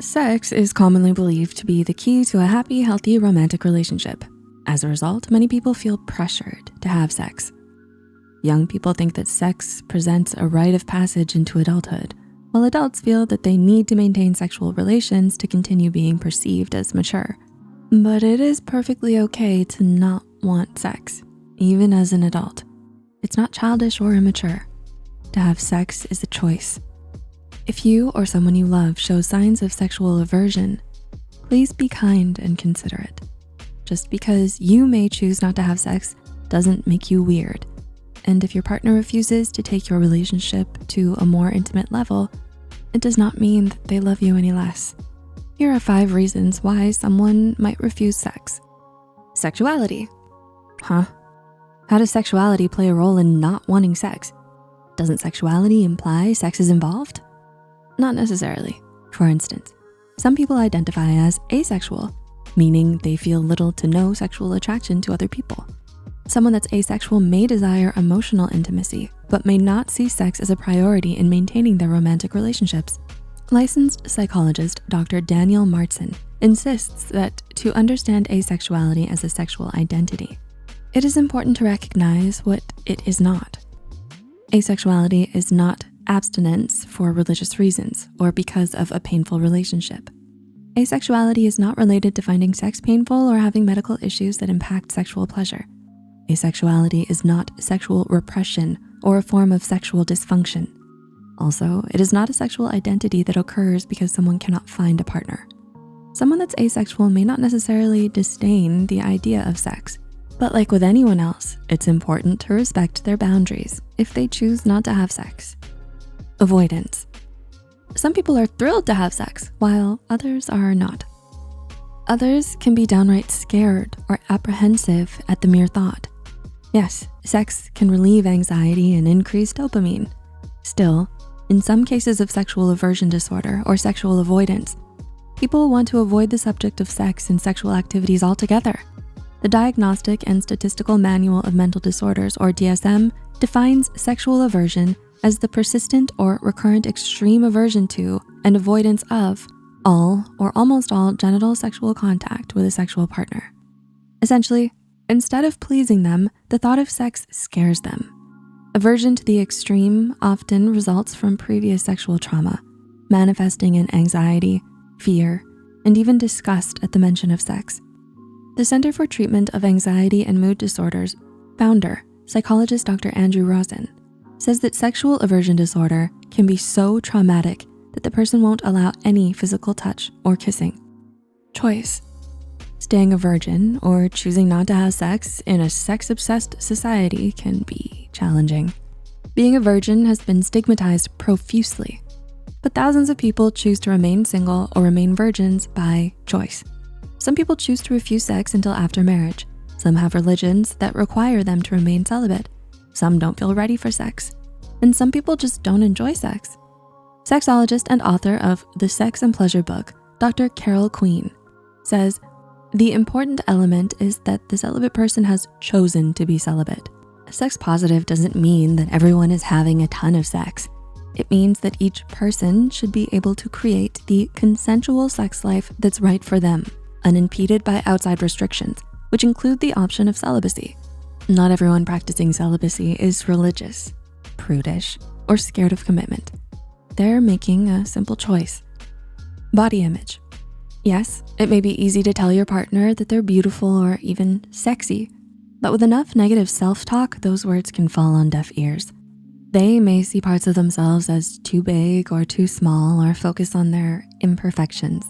Sex is commonly believed to be the key to a happy, healthy, romantic relationship. As a result, many people feel pressured to have sex. Young people think that sex presents a rite of passage into adulthood, while adults feel that they need to maintain sexual relations to continue being perceived as mature. But it is perfectly okay to not want sex, even as an adult. It's not childish or immature. To have sex is a choice. If you or someone you love shows signs of sexual aversion, please be kind and considerate. Just because you may choose not to have sex doesn't make you weird. And if your partner refuses to take your relationship to a more intimate level, it does not mean that they love you any less. Here are 5 reasons why someone might refuse sex. Sexuality. Huh? How does sexuality play a role in not wanting sex? Doesn't sexuality imply sex is involved? Not necessarily. For instance, some people identify as asexual, meaning they feel little to no sexual attraction to other people. Someone that's asexual may desire emotional intimacy, but may not see sex as a priority in maintaining their romantic relationships. Licensed psychologist Dr. Daniel Martson insists that to understand asexuality as a sexual identity, it is important to recognize what it is not. Asexuality is not abstinence for religious reasons or because of a painful relationship. Asexuality is not related to finding sex painful or having medical issues that impact sexual pleasure. Asexuality is not sexual repression or a form of sexual dysfunction. Also, it is not a sexual identity that occurs because someone cannot find a partner. Someone that's asexual may not necessarily disdain the idea of sex, but like with anyone else, it's important to respect their boundaries if they choose not to have sex. Avoidance. Some people are thrilled to have sex, while others are not. Others can be downright scared or apprehensive at the mere thought. Yes, sex can relieve anxiety and increase dopamine. Still, in some cases of sexual aversion disorder or sexual avoidance, people want to avoid the subject of sex and sexual activities altogether. The Diagnostic and Statistical Manual of Mental Disorders, or DSM, defines sexual aversion as the persistent or recurrent extreme aversion to and avoidance of all or almost all genital sexual contact with a sexual partner. Essentially, instead of pleasing them, the thought of sex scares them. Aversion to the extreme often results from previous sexual trauma, manifesting in anxiety, fear, and even disgust at the mention of sex. The Center for Treatment of Anxiety and Mood Disorders founder, psychologist Dr. Andrew Rosen, says that sexual aversion disorder can be so traumatic that the person won't allow any physical touch or kissing. Choice. Staying a virgin or choosing not to have sex in a sex-obsessed society can be challenging. Being a virgin has been stigmatized profusely, but thousands of people choose to remain single or remain virgins by choice. Some people choose to refuse sex until after marriage. Some have religions that require them to remain celibate. Some don't feel ready for sex, and some people just don't enjoy sex. Sexologist and author of The Sex and Pleasure book, Dr. Carol Queen, says, the important element is that the celibate person has chosen to be celibate. Sex positive doesn't mean that everyone is having a ton of sex. It means that each person should be able to create the consensual sex life that's right for them, unimpeded by outside restrictions, which include the option of celibacy. Not everyone practicing celibacy is religious, prudish, or scared of commitment. They're making a simple choice. Body image. Yes, it may be easy to tell your partner that they're beautiful or even sexy, but with enough negative self-talk, those words can fall on deaf ears. They may see parts of themselves as too big or too small or focus on their imperfections.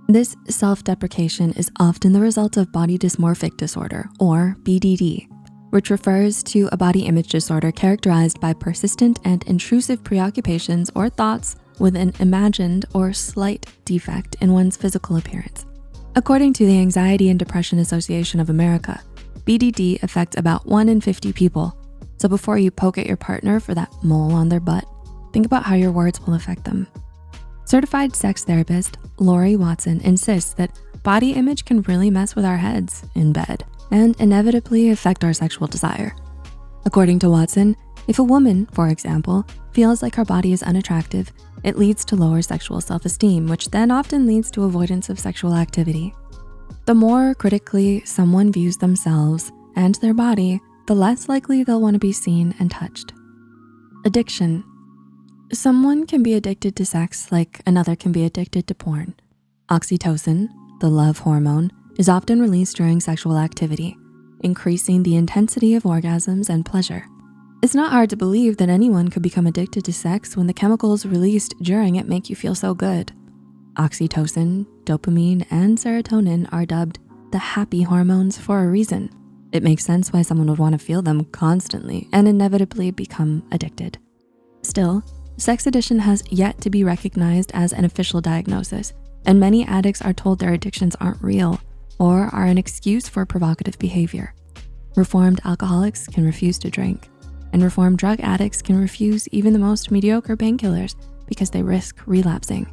This self-deprecation is often the result of body dysmorphic disorder, or BDD, which refers to a body image disorder characterized by persistent and intrusive preoccupations or thoughts with an imagined or slight defect in one's physical appearance. According to the Anxiety and Depression Association of America, BDD affects about 1 in 50 people. So before you poke at your partner for that mole on their butt, think about how your words will affect them. Certified sex therapist Lori Watson insists that body image can really mess with our heads in bed and inevitably affect our sexual desire. According to Watson, if a woman, for example, feels like her body is unattractive, It leads to lower sexual self-esteem, which then often leads to avoidance of sexual activity. The more critically someone views themselves and their body, the less likely they'll want to be seen and touched. Addiction. Someone can be addicted to sex like another can be addicted to porn. Oxytocin, the love hormone, is often released during sexual activity, increasing the intensity of orgasms and pleasure. It's not hard to believe that anyone could become addicted to sex when the chemicals released during it make you feel so good. Oxytocin, dopamine, and serotonin are dubbed the happy hormones for a reason. It makes sense why someone would want to feel them constantly and inevitably become addicted. Still, sex addiction has yet to be recognized as an official diagnosis, and many addicts are told their addictions aren't real or are an excuse for provocative behavior. Reformed alcoholics can refuse to drink, and reformed drug addicts can refuse even the most mediocre painkillers because they risk relapsing.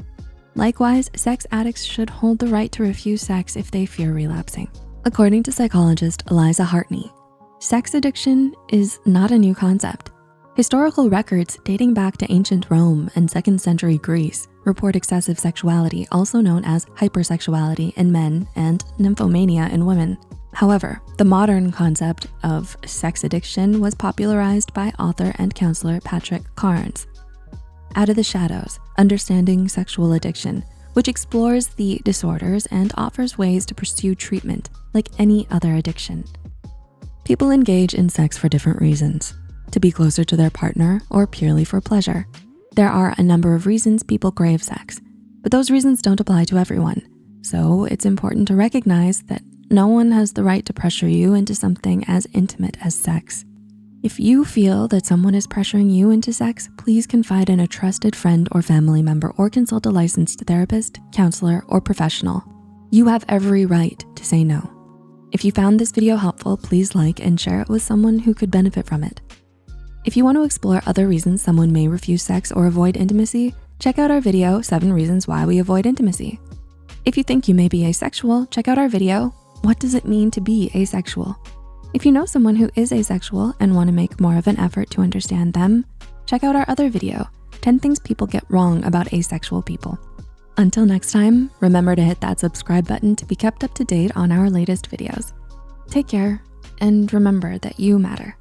Likewise, sex addicts should hold the right to refuse sex if they fear relapsing. According to psychologist Eliza Hartney, sex addiction is not a new concept. Historical records dating back to ancient Rome and 2nd century Greece report excessive sexuality, also known as hypersexuality in men and nymphomania in women. However, the modern concept of sex addiction was popularized by author and counselor Patrick Carnes. Out of the Shadows, Understanding Sexual Addiction, which explores the disorders and offers ways to pursue treatment like any other addiction. People engage in sex for different reasons, to be closer to their partner or purely for pleasure. There are a number of reasons people crave sex, but those reasons don't apply to everyone. So it's important to recognize that no one has the right to pressure you into something as intimate as sex. If you feel that someone is pressuring you into sex, please confide in a trusted friend or family member or consult a licensed therapist, counselor, or professional. You have every right to say no. If you found this video helpful, please like and share it with someone who could benefit from it. If you want to explore other reasons someone may refuse sex or avoid intimacy, check out our video, 7 Reasons Why We Avoid Intimacy. If you think you may be asexual, check out our video, What Does It Mean to Be Asexual? If you know someone who is asexual and want to make more of an effort to understand them, check out our other video, 10 Things People Get Wrong About Asexual People. Until next time, remember to hit that subscribe button to be kept up to date on our latest videos. Take care, and remember that you matter.